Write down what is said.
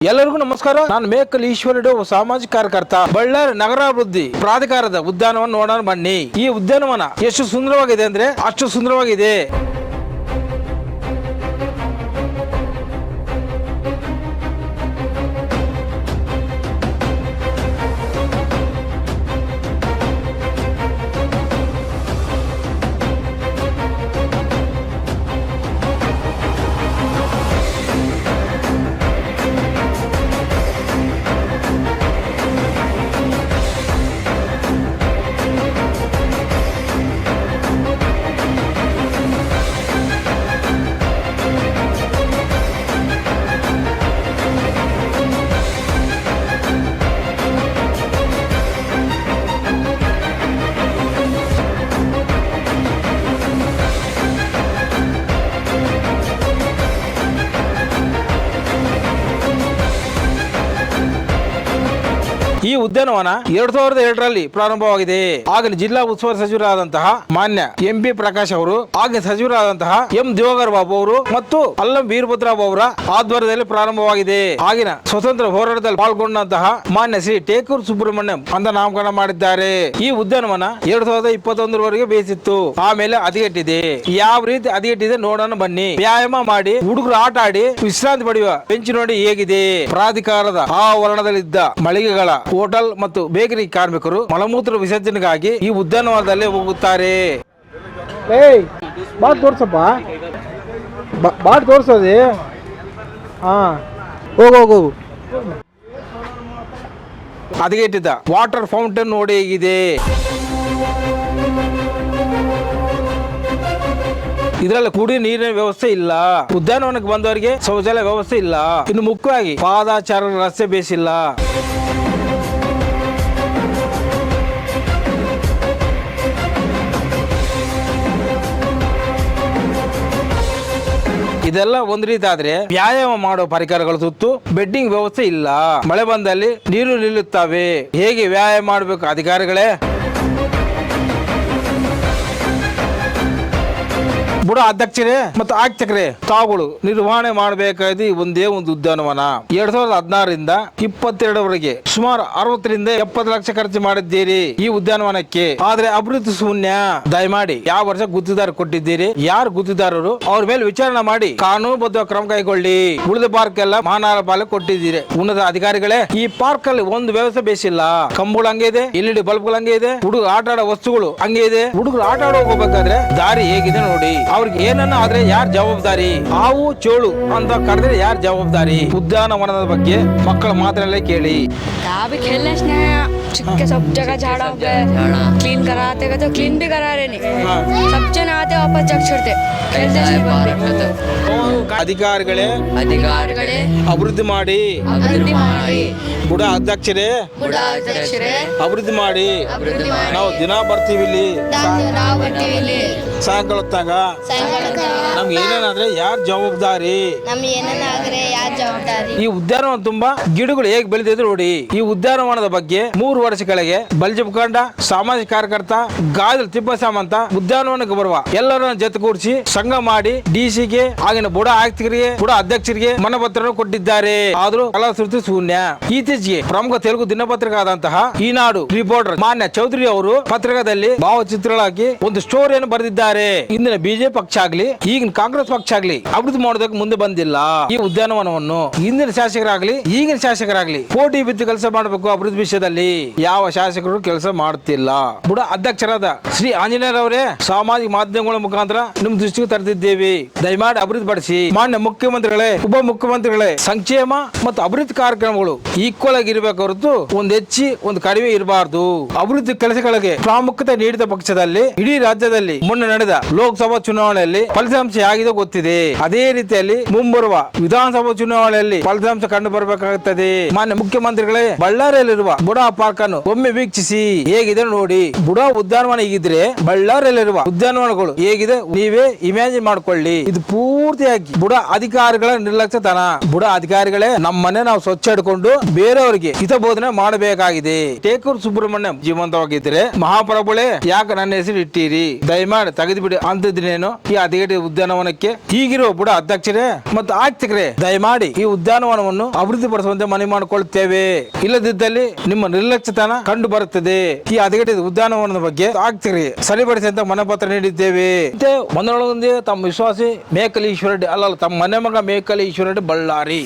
ಎಲ್ಲರಿಗೂ ನಮಸ್ಕಾರ. ನಾನು ಮೇಕಲ್ ಈಶ್ವರಡು, ಸಾಮಾಜಿಕ ಕಾರ್ಯಕರ್ತ, ಬಳ್ಳಾರಿ ನಗರಾಭಿವೃದ್ಧಿ ಪ್ರಾಧಿಕಾರದ ಉದ್ಯಾನವನ್ನು ನೋಡೋಣ ಬನ್ನಿ. ಈ ಉದ್ಯಾನವನ ಎಷ್ಟು ಸುಂದರವಾಗಿದೆ ಅಂದ್ರೆ ಅಷ್ಟು ಸುಂದರವಾಗಿದೆ. ಈ ಉದ್ಯಾನವನ 2007ರಲ್ಲಿ ಪ್ರಾರಂಭವಾಗಿದೆ. ಆಗಿನ ಜಿಲ್ಲಾ ಉಸ್ತುವಾರಿ ಸಚಿವರಾದಂತಹ ಮಾನ್ಯ ಎಂಪಿ ಪ್ರಕಾಶ್ ಅವರು, ಆಗಿನ ಸಚಿವರಾದಂತಹ ಎಂ ದಿವಾಕರ್ ಬಾಬು ಅವರು ಮತ್ತು ಅಲ್ಲಂ ವೀರಭದ್ರರಾವ್ ಅವರ ಆಧ್ವರ್ಯದಲ್ಲಿ ಪ್ರಾರಂಭವಾಗಿದೆ. ಆಗಿನ ಸ್ವತಂತ್ರ ಹೋರಾಟದಲ್ಲಿ ಪಾಲ್ಗೊಂಡಂತಹ ಮಾನ್ಯ ಶ್ರೀ ಟೇಕೂರು ಸುಬ್ರಹ್ಮಣ್ಯಂ ಅಂತ ನಾಮಕರಣ ಮಾಡಿದ್ದಾರೆ. ಈ ಉದ್ಯಾನವನ 2021ರವರೆಗೆ ಬೇಯಿಸಿತ್ತು. ಆಮೇಲೆ ಹದಗೆಟ್ಟಿದೆ. ಯಾವ ರೀತಿ ಹದಗೆಟ್ಟಿದೆ ನೋಡೋಣ ಬನ್ನಿ. ವ್ಯಾಯಾಮ ಮಾಡಿ, ಹುಡುಗರು ಆಟ ಆಡಿ ವಿಶ್ರಾಂತಿ ಪಡೆಯುವ ಬೆಂಚ್ ನೋಡಿ ಹೇಗಿದೆ. ಪ್ರಾಧಿಕಾರದ ಆವರಣದಲ್ಲಿದ್ದ ಮಳಿಗೆಗಳ, ಹೋಟೆಲ್ ಮತ್ತು ಬೇಕರಿ ಕಾರ್ಮಿಕರು ಮಲಮೂತ್ರ ವಿಸರ್ಜನೆಗಾಗಿ ಈ ಉದ್ಯಾನವನದಲ್ಲಿ ಹೋಗುತ್ತಾರೆ. ತೋರ್ಸಪ್ಪ, ಬಾಟ್ ತೋರ್ಸೋದಿ. ಹೋಗು. ಹದಗೆಟ್ಟಿದ್ದ ವಾಟರ್ ಫೌಂಟೇನ್ ನೋಡಿ ಹೇಗಿದೆ. ಇದರಲ್ಲಿ ಕುಡಿ ನೀರಿನ ವ್ಯವಸ್ಥೆ ಇಲ್ಲ. ಉದ್ಯಾನವನಕ್ಕೆ ಬಂದವರಿಗೆ ಶೌಚಾಲಯ ವ್ಯವಸ್ಥೆ ಇಲ್ಲ. ಇನ್ನು ಮುಖ್ಯವಾಗಿ ಪಾದಾಚಾರ ರಸ್ತೆ ಬೇಸಿಲ್ಲ. ಇದೆಲ್ಲ ಒಂದ್ ರೀತಿ ಆದ್ರೆ ವ್ಯಾಯಾಮ ಮಾಡೋ ಪರಿಕರಗಳು ಸುತ್ತು ಬೆಡ್ಡಿಂಗ್ ವ್ಯವಸ್ಥೆ ಇಲ್ಲ. ಮಳೆ ಬಂದಲ್ಲಿ ನೀರು ನಿಲ್ಲುತ್ತವೆ. ಹೇಗೆ ವ್ಯಾಯಾಮ ಮಾಡಬೇಕು ಅಧಿಕಾರಿಗಳೇ? ಬುಡ ಅಧ್ಯಕ್ಷರೇ ಮತ್ತು ಆರ್ಥಿಕರೇ, ತಾವುಗಳು ನಿರ್ವಹಣೆ ಮಾಡಬೇಕಾದ ಒಂದೇ ಒಂದು ಉದ್ಯಾನವನ 2016ರಿಂದ 22ವರೆಗೆ ಸುಮಾರು 60ರಿಂದ 70 ಲಕ್ಷ ಖರ್ಚು ಮಾಡಿದ್ದೀರಿ ಈ ಉದ್ಯಾನವನಕ್ಕೆ. ಆದ್ರೆ ಅಭಿವೃದ್ಧಿ ಶೂನ್ಯ. ದಯಮಾಡಿ ಯಾವ ವರ್ಷ ಗುತ್ತಿದಾರ ಕೊಟ್ಟಿದ್ದೀರಿ, ಯಾರು ಗುತ್ತಿದಾರರು, ಅವ್ರ ಮೇಲೆ ವಿಚಾರಣೆ ಮಾಡಿ ಕಾನೂನುಬದ್ಧ ಕ್ರಮ ಕೈಗೊಳ್ಳಿ. ಉಳಿದ ಪಾರ್ಕ್ ಎಲ್ಲ ಮಹಾನಗರ ಪಾಲಿಕೆ ಕೊಟ್ಟಿದ್ದೀರಿ. ಉನ್ನತ ಅಧಿಕಾರಿಗಳೇ, ಈ ಪಾರ್ಕ್ ಅಲ್ಲಿ ಒಂದು ವ್ಯವಸ್ಥೆ ಬೇಸಿಲ್ಲ. ಕಂಬಗಳು ಹಂಗೆ ಇದೆ, LED ಬಲ್ಬ್ಗಳು ಹಂಗೆ ಇದೆ, ಹುಡುಗರು ಆಟ ಆಡೋ ವಸ್ತುಗಳು ಹಂಗೆ ಇದೆ. ಹುಡುಗರು ಆಟ ಆಡೋ ಹೋಗ್ಬೇಕಾದ್ರೆ ದಾರಿ ಹೇಗಿದೆ ನೋಡಿ. ಅವ್ರಿಗೆ ಏನನ್ನ ಆದ್ರೆ ಯಾರು ಜವಾಬ್ದಾರಿ? ಹಾವು ಚೋಳು ಅಂತ ಕರೆದ್ರೆ ಯಾರು ಜವಾಬ್ದಾರಿ? ಉದ್ಯಾನವನದ ಬಗ್ಗೆ ಮಕ್ಕಳ ಮಾತ್ರಲ್ಲೇ ಕೇಳಿ. सब जगह झाड़ा हो गया, क्लीन कराते गए तो क्लीन भी करा रहे नहीं. सब जन आते वापस जग छोड़ते. ಅಧಿಕಾರಿಗಳೇ ಅಭಿವೃದ್ಧಿ ಮಾಡಿ. ಬುಡ ಅಧ್ಯಕ್ಷರೇ ಅಭಿವೃದ್ಧಿ ಮಾಡಿ. ನಾವು ದಿನ ಬರ್ತೀವಿ ಇಲ್ಲಿ. ಸಾಯಂಕಾಲ ಹೊತ್ತಾಗ ನಮ್ಗೆ ಏನೇನಾದ್ರೆ ಯಾರು ಜವಾಬ್ದಾರಿ? ಈ ಉದ್ಯಾನವನ ತುಂಬಾ ಗಿಡಗಳು ಹೇಗೆ ಬೆಳೆದಿದೆ ನೋಡಿ. ಈ ಉದ್ಯಾನವನದ ಬಗ್ಗೆ 3 ವರ್ಷ ಕೆಳಗೆ ಬಲ್ಜಿ ಮುಖಂಡ, ಸಾಮಾಜಿಕ ಕಾರ್ಯಕರ್ತ ಗಾಜಲ್ ತಿಪ್ಪಸಾಮಂತ ಉದ್ಯಾನವನಕ್ಕೆ ಬರುವ ಎಲ್ಲರನ್ನ ಜೊತೆಗೂಡಿಸಿ ಸಂಘ ಮಾಡಿ ಡಿಸಿಗೆ, ಆಗಿನ ಬುಡ ಆಯುಕ್ತರಿಗೆ, ಬುಡ ಅಧ್ಯಕ್ಷರಿಗೆ ಮನಪತ್ರ ಕೊಟ್ಟಿದ್ದಾರೆ. ಆದ್ರೂ ಫಲಶ್ರುತಿ ಶೂನ್ಯ. ಇತ್ತೀಚೆಗೆ ಪ್ರಮುಖ ತೆಲುಗು ದಿನಪತ್ರಿಕೆ ಆದಂತಹ ಈನಾಡು ರಿಪೋರ್ಟರ್ ಮಾನ್ಯ ಚೌಧರಿ ಅವರು ಪತ್ರಿಕಾದಲ್ಲಿ ಭಾವಚಿತ್ರಗಳಾಗಿ ಒಂದು ಸ್ಟೋರಿಯನ್ನು ಬರೆದಿದ್ದಾರೆ. ಇಂದಿನ ಬಿಜೆಪಿ ಪಕ್ಷ ಆಗ್ಲಿ, ಈಗಿನ ಕಾಂಗ್ರೆಸ್ ಪಕ್ಷ ಆಗ್ಲಿ ಅಭಿವೃದ್ಧಿ ಮಾಡೋದಕ್ಕೆ ಮುಂದೆ ಬಂದಿಲ್ಲ. ಈ ಉದ್ಯಾನವನವನ್ನು ಹಿಂದಿನ ಶಾಸಕರಾಗ್ಲಿ ಈಗಿನ ಶಾಸಕರಾಗ್ಲಿ ಪೋಟಿ ಬಿದ್ದು ಕೆಲಸ ಮಾಡಬೇಕು. ಅಭಿವೃದ್ಧಿ ವಿಷಯದಲ್ಲಿ ಯಾವ ಶಾಸಕರು ಕೆಲಸ ಮಾಡುತ್ತಿಲ್ಲ. ಬುಡ ಅಧ್ಯಕ್ಷರಾದ ಶ್ರೀ ಆಂಜನೇಯರವರೇ, ಸಾಮಾಜಿಕ ಮಾಧ್ಯಮಗಳ ಮುಖಾಂತರ ನಿಮ್ ದೃಷ್ಟಿಗೆ ತರುತ್ತಿದ್ದೇವೆ. ದಯಮಾಡಿ ಅಭಿವೃದ್ಧಿ ಪಡಿಸಿ. ಮಾನ್ಯ ಮುಖ್ಯಮಂತ್ರಿಗಳೇ, ಉಪ ಮುಖ್ಯಮಂತ್ರಿಗಳೇ, ಸಂಕ್ಷೇಮ ಮತ್ತು ಅಭಿವೃದ್ಧಿ ಕಾರ್ಯಕ್ರಮಗಳು ಈಕ್ವಲ್ ಆಗಿ ಇರಬೇಕು ಹೊರತು ಒಂದು ಹೆಚ್ಚಿ ಒಂದು ಕಡಿಮೆ ಇರಬಾರದು. ಅಭಿವೃದ್ಧಿ ಕೆಲಸಗಳಿಗೆ ಪ್ರಾಮುಖ್ಯತೆ ನೀಡಿದ ಪಕ್ಷದಲ್ಲಿ ಇಡೀ ರಾಜ್ಯದಲ್ಲಿ ಮೊನ್ನೆ ನಡೆದ ಲೋಕಸಭಾ ಚುನಾವಣೆಯಲ್ಲಿ ಫಲಿತಾಂಶ ಆಗಿದೆ ಗೊತ್ತಿದೆ. ಅದೇ ರೀತಿಯಲ್ಲಿ ಮುಂಬರುವ ವಿಧಾನಸಭಾ ಚುನಾವಣೆಯಲ್ಲಿ ಫಲಿತಾಂಶ ಕಂಡು ಬರಬೇಕಾಗುತ್ತದೆ. ಮಾನ್ಯ ಮುಖ್ಯಮಂತ್ರಿಗಳೇ, ಬಳ್ಳಾರಿಯಲ್ಲಿರುವ ಬುಡ ಪಾರ್ಕ್ ಪಾರ್ಕ್ ಅನ್ನು ಒಮ್ಮೆ ವೀಕ್ಷಿಸಿ, ಹೇಗಿದೆ ನೋಡಿ. ಬುಡ ಉದ್ಯಾನವನ ಹೀಗಿದ್ರೆ ಬಳ್ಳಾರಿಯಲ್ಲಿರುವ ಉದ್ಯಾನವನಗಳು ಹೇಗಿದೆ ನೀವೇ ಇಮ್ಯಾಜಿನ್ ಮಾಡ್ಕೊಳ್ಳಿ. ಇದು ಪೂರ್ತಿಯಾಗಿ ಬುಡ ಅಧಿಕಾರಿಗಳ ನಿರ್ಲಕ್ಷ್ಯತನ. ಬುಡ ಅಧಿಕಾರಿಗಳೇ ನಮ್ಮನೆ ನಾವು ಸ್ವಚ್ಛ ಇಟ್ಕೊಂಡು ಬೇರೆಯವರಿಗೆ ಹಿತಬೋಧನೆ ಮಾಡಬೇಕಾಗಿದೆ. ಟೇಕೂರು ಸುಬ್ರಹ್ಮಣ್ಯಂ ಜೀವಂತವಾಗಿದ್ರೆ ಮಹಾಪ್ರಭುಗಳೇ ಯಾಕೆ ನನ್ನ ಹೆಸರು ಇಟ್ಟಿರಿ, ದಯಮಾಡಿ ತೆಗೆದು ಬಿಡಿ ಅಂತಿದ್ದೇನು ಈ ಹದಗೆಟ್ಟ ಉದ್ಯಾನವನಕ್ಕೆ. ಈಗಿರುವ ಬುಡ ಅಧ್ಯಕ್ಷರೇ ಮತ್ತು ಆರ್ಥಿಕರೇ ದಯಮಾಡಿ ಈ ಉದ್ಯಾನವನವನ್ನು ಅಭಿವೃದ್ಧಿಪಡಿಸುವಂತೆ ಮನವಿ ಮಾಡಿಕೊಳ್ಳುತ್ತೇವೆ. ಇಲ್ಲದಿದ್ದಲ್ಲಿ ನಿಮ್ಮ ನಿರ್ಲಕ್ಷ್ಯತನ ಕಂಡು ಬರುತ್ತದೆ. ಈ ಹದಗೆಟ್ಟಿದ ಉದ್ಯಾನವನದ ಬಗ್ಗೆ ಆರ್ಥಿಕರಿಗೆ ಸರಿಪಡಿಸಿ ಅಂತ ಮನಪತ್ರ ನೀಡಿದ್ದೇವೆ. ಒಂದರೊಳಗೊಂದೇ ತಮ್ಮ ವಿಶ್ವಾಸಿ ಮೇಕಲಿ ಈಶ್ವರ ರೆಡ್ಡಿ, ಅಲ್ಲ ತಮ್ಮ ಮನೆ ಮಗ ಮೇಕಲಿ ಈಶ್ವರ ರೆಡ್ಡಿ, ಬಳ್ಳಾರಿ.